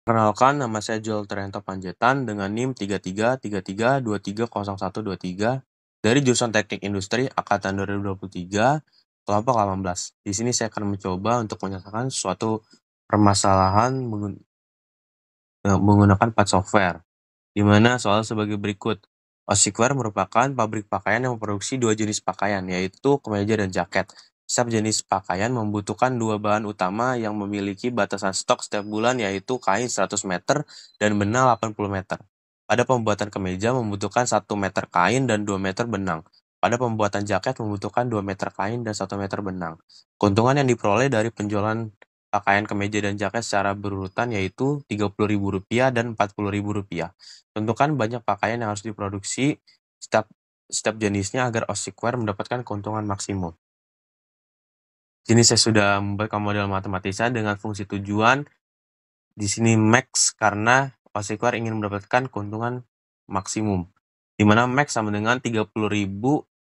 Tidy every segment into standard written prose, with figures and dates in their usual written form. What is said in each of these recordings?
Perkenalkan, nama saya Joel Trianto Panjaitan dengan NIM 3333230123 dari jurusan Teknik Industri Angkatan 2023, kelompok 18. Di sini saya akan mencoba untuk menyelesaikan suatu permasalahan menggunakan part software, di mana soal sebagai berikut. Osicware merupakan pabrik pakaian yang memproduksi dua jenis pakaian, yaitu kemeja dan jaket. Setiap jenis pakaian membutuhkan dua bahan utama yang memiliki batasan stok setiap bulan, yaitu kain 100 meter dan benang 80 meter. Pada pembuatan kemeja membutuhkan 1 meter kain dan 2 meter benang. Pada pembuatan jaket membutuhkan 2 meter kain dan 1 meter benang. Keuntungan yang diperoleh dari penjualan pakaian kemeja dan jaket secara berurutan yaitu Rp30.000 dan Rp40.000. Tentukan banyak pakaian yang harus diproduksi setiap jenisnya agar Osicware mendapatkan keuntungan maksimum. Sini saya sudah membuat model matematika dengan fungsi tujuan. Di sini max karena Osicware ingin mendapatkan keuntungan maksimum, di mana max sama dengan 30.000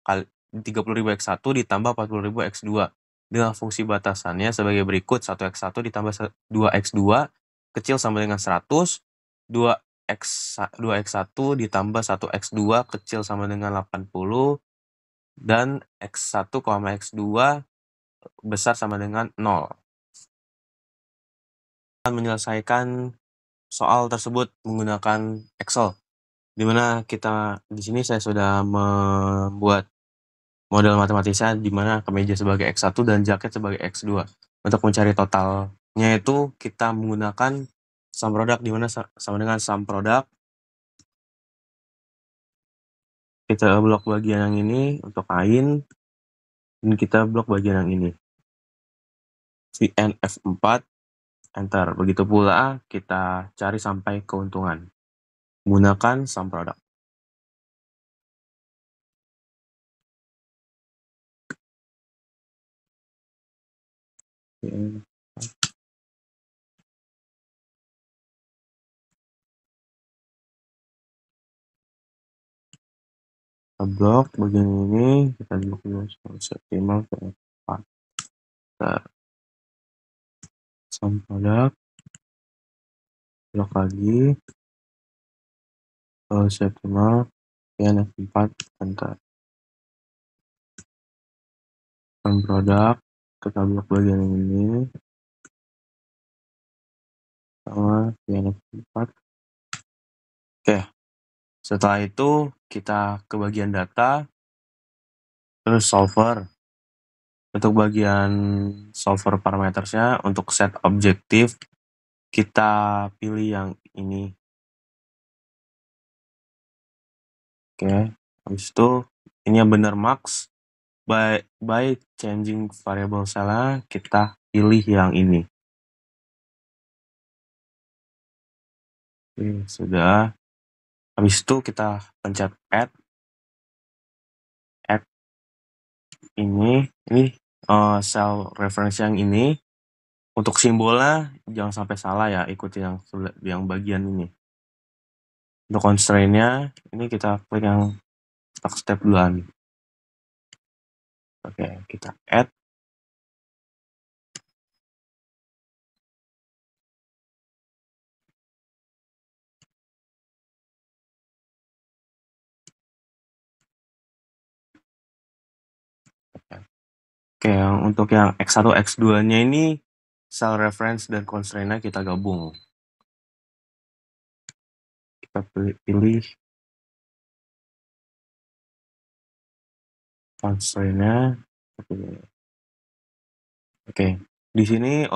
kali 30.000 X1 ditambah 40.000 X2 dengan fungsi batasannya sebagai berikut: 1x1 ditambah 2x2 kecil sama dengan 100, 2x1 ditambah 1x2 kecil sama dengan 80, dan x1, x2 besar sama dengan 0. Akan menyelesaikan soal tersebut menggunakan Excel, di mana di sini saya sudah membuat model matematika di mana kemeja sebagai X1 dan jaket sebagai X2. Untuk mencari totalnya itu kita menggunakan sum product, di mana sama dengan sum product. Kita blok bagian yang ini untuk kain, dan kita blok bagian yang ini. Cn F4, enter. Begitu pula kita cari sampai keuntungan menggunakan sum product. Kita blok bagian ini, kita blok dulu optimal ke 4. Kita sum product, blok lagi, solusi optimal, Cn F4, enter. Sum product, kita blok bagian ini, sama Cn F4. Oke, setelah itu kita ke bagian data, terus solver. Untuk bagian solver parametersnya, untuk set objektif kita pilih yang ini. Oke, habis itu ini yang benar max. By changing variable cell, kita pilih yang ini. Oke, sudah. Habis itu kita pencet add ini cell reference yang ini. Untuk simbolnya jangan sampai salah ya, ikuti yang bagian ini. Untuk constraint-nya ini kita klik yang step duluan. Oke, kita add. Oke, untuk yang X1, X2-nya ini cell reference dan constraint-nya kita gabung. Kita pilih constraint-nya. Oke, di sini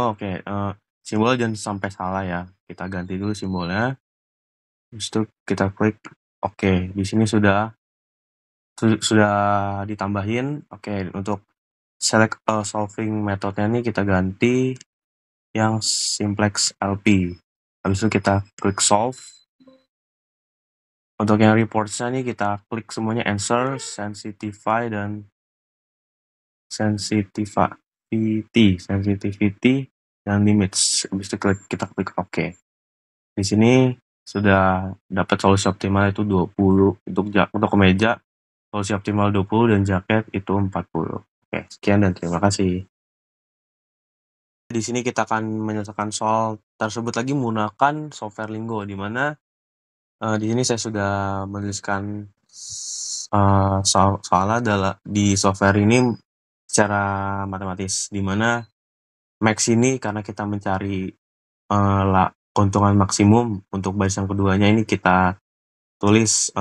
simbol jangan sampai salah ya. Kita ganti dulu simbolnya. Terus itu kita klik oke. Di sini sudah ditambahin. Oke, untuk select solving methodnya ini kita ganti yang simplex LP. Habis itu kita klik solve. Untuk yang reports-nya nih kita klik semuanya answer, sensitivity, dan limits. Habis itu kita klik OK. Di sini sudah dapat solusi optimal itu 20 untuk kemeja, solusi optimal 20 dan jaket itu 40. Oke, sekian dan terima kasih. Di sini kita akan menyelesaikan soal tersebut lagi menggunakan software Linggo, di mana di sini saya sudah menuliskan soalnya di software ini secara matematis, di mana max ini karena kita mencari keuntungan maksimum untuk baris yang keduanya ini kita tulis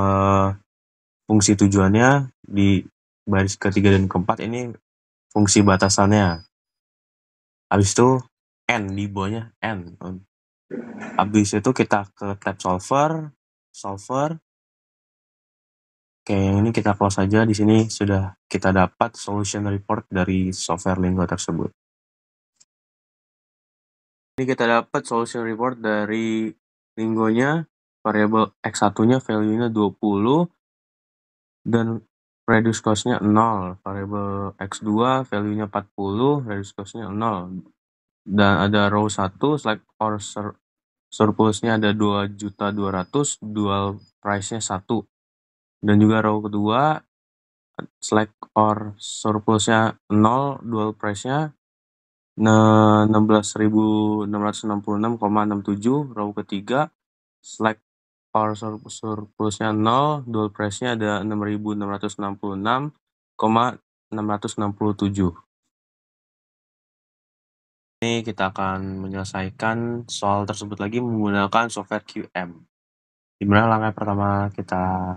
fungsi tujuannya di baris ketiga dan keempat ini fungsi batasannya. Habis itu n di bawahnya n. Habis itu kita ke tab solver. Oke, yang ini kita close saja. Di sini sudah kita dapat solution report dari software Linggo tersebut. Ini kita dapat solution report dari Linggonya, variabel X1-nya value-nya 20, dan reduce cost-nya 0. Variabel X2 value-nya 40, reduce cost-nya 0. Dan ada row 1, select or surplus-nya ada 2.200.000, dual price-nya 1. Dan juga row kedua, select or surplusnya 0, dual price-nya 16.666,67. Row ketiga, select or surplusnya 0, dual price-nya ada 6.666,667. Ini kita akan menyelesaikan soal tersebut lagi menggunakan software QM. Di mana langkah pertama kita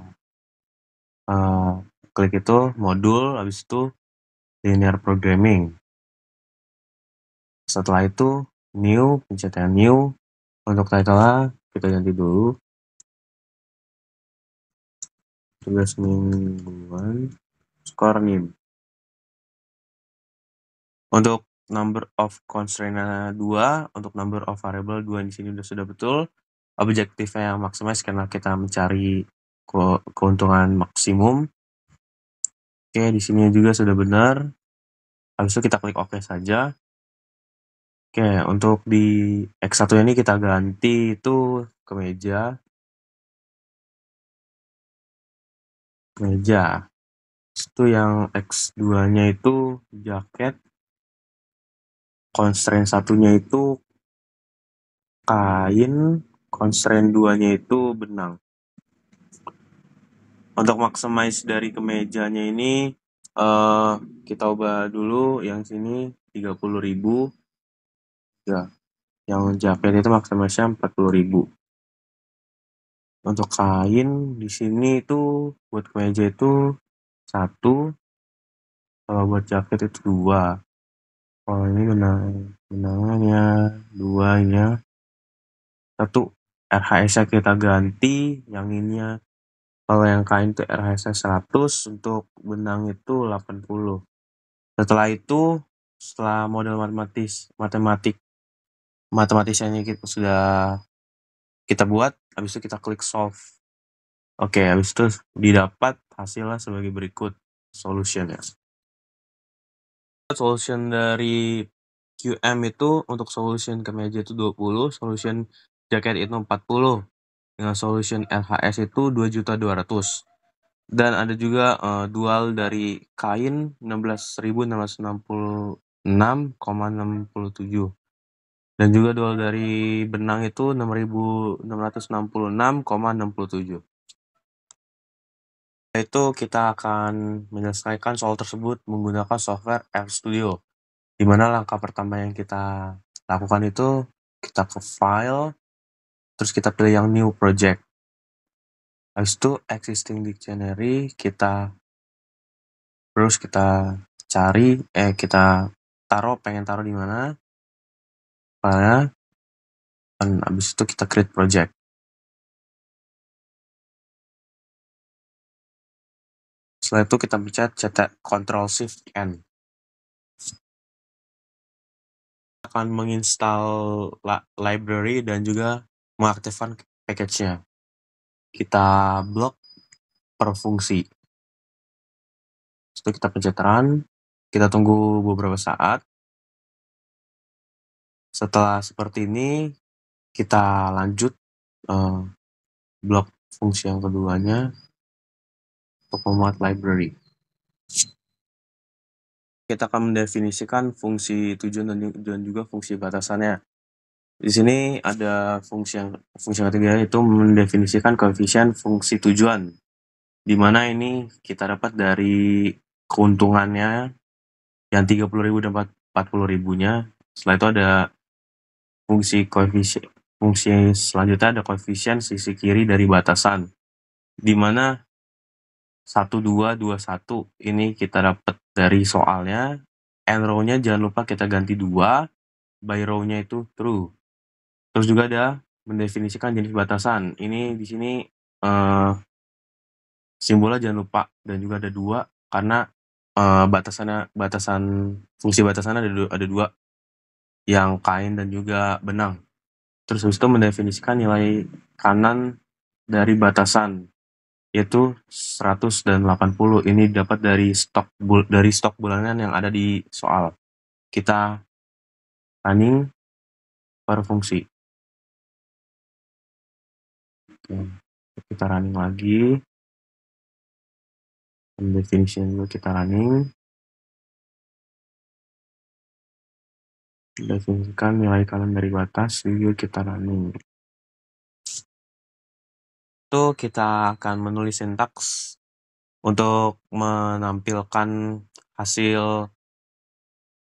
klik itu modul, habis itu linear programming. Setelah itu new, pencet yang new. Untuk title-nya kita ganti dulu. Tugas mingguan, score name. Untuk number of constraint-nya 2, untuk number of variable 2 di sini sudah betul. Objektifnya yang maximize karena kita mencari keuntungan maksimum. Oke, di sini juga sudah benar. Habis itu kita klik OK saja. Oke, untuk di X1 ini kita ganti itu kemeja. Itu yang X2-nya itu jaket. Constraint satunya itu kain, constraint 2-nya itu benang. Untuk maximize dari kemejanya ini kita ubah dulu yang sini 30.000. Ya, yang jaket itu maximize-nya 40.000. Untuk kain di sini itu buat kemeja itu 1, kalau buat jaket itu 2. Kalau ini benangannya 2 nya 1. RHS-nya kita ganti, yang ininya kalau yang kain itu RHS-nya 100, untuk benang itu 80. Setelah itu, setelah model matematisnya kita sudah kita buat, habis itu kita klik solve. Oke, habis itu didapat hasilnya sebagai berikut solutionnya. Solution dari QM itu untuk solution kemeja itu 20, solution jaket itu 40. Dengan solution LHS itu 2.200.000. Dan ada juga dual dari kain 16.666,67. Dan juga dual dari benang itu 6.666,67. Itu kita akan menyelesaikan soal tersebut menggunakan software RStudio. Di mana langkah pertama yang kita lakukan itu kita ke file, terus kita pilih yang new project. Habis itu existing dictionary terus kita cari kita pengen taruh di mana filenya, dan habis itu kita create project. Setelah itu kita pencet Ctrl Shift N. Akan menginstal library dan juga mengaktifkan package-nya. Kita blok per fungsi. Setelah kita pencet run, kita tunggu beberapa saat. Setelah seperti ini, kita lanjut blok fungsi yang keduanya untuk memuat library. kita akan mendefinisikan fungsi tujuan dan juga fungsi batasannya. Di sini ada fungsi yang ketiga, yaitu mendefinisikan koefisien fungsi tujuan, di mana ini kita dapat dari keuntungannya yang 30.000 dan 40.000-nya. Setelah itu ada fungsi selanjutnya ada koefisien sisi kiri dari batasan, di mana 1, 2, 2, 1 ini kita dapat dari soalnya. N row-nya jangan lupa kita ganti 2, by row-nya itu true. Terus juga ada mendefinisikan jenis batasan. Ini di sini simbolnya jangan lupa, dan juga ada 2 karena fungsi batasannya ada 2, yang kain dan juga benang. Terus habis itu mendefinisikan nilai kanan dari batasan, yaitu 100 dan 80. Ini dapat dari stok bulanan yang ada di soal. Kita running per fungsi. Oke, kita running lagi. Definisinya juga kita running. Definisikan nilai kanan dari batas, juga kita running. Itu kita akan menulis sintaks untuk menampilkan hasil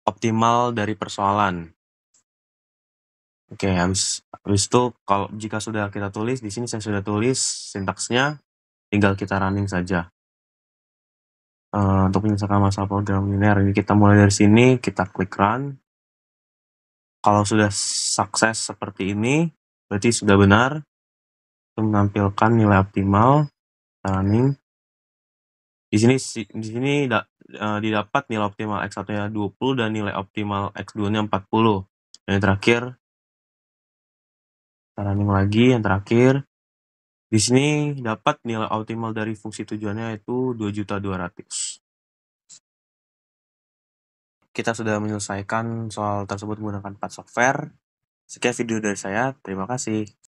optimal dari persoalan. Oke, habis itu jika sudah kita tulis, di sini saya sudah tulis sintaksnya, tinggal kita running saja. Untuk menyelesaikan masalah program linear ini kita mulai dari sini, kita klik run. Kalau sudah sukses seperti ini, berarti sudah benar. Itu menampilkan nilai optimal, running. Di sini didapat nilai optimal X1-nya 20 dan nilai optimal X2-nya 40. Dan yang terakhir, kita running lagi, yang terakhir. Di sini dapat nilai optimal dari fungsi tujuannya itu 2.200.000. Kita sudah menyelesaikan soal tersebut menggunakan 4 software. Sekian video dari saya, terima kasih.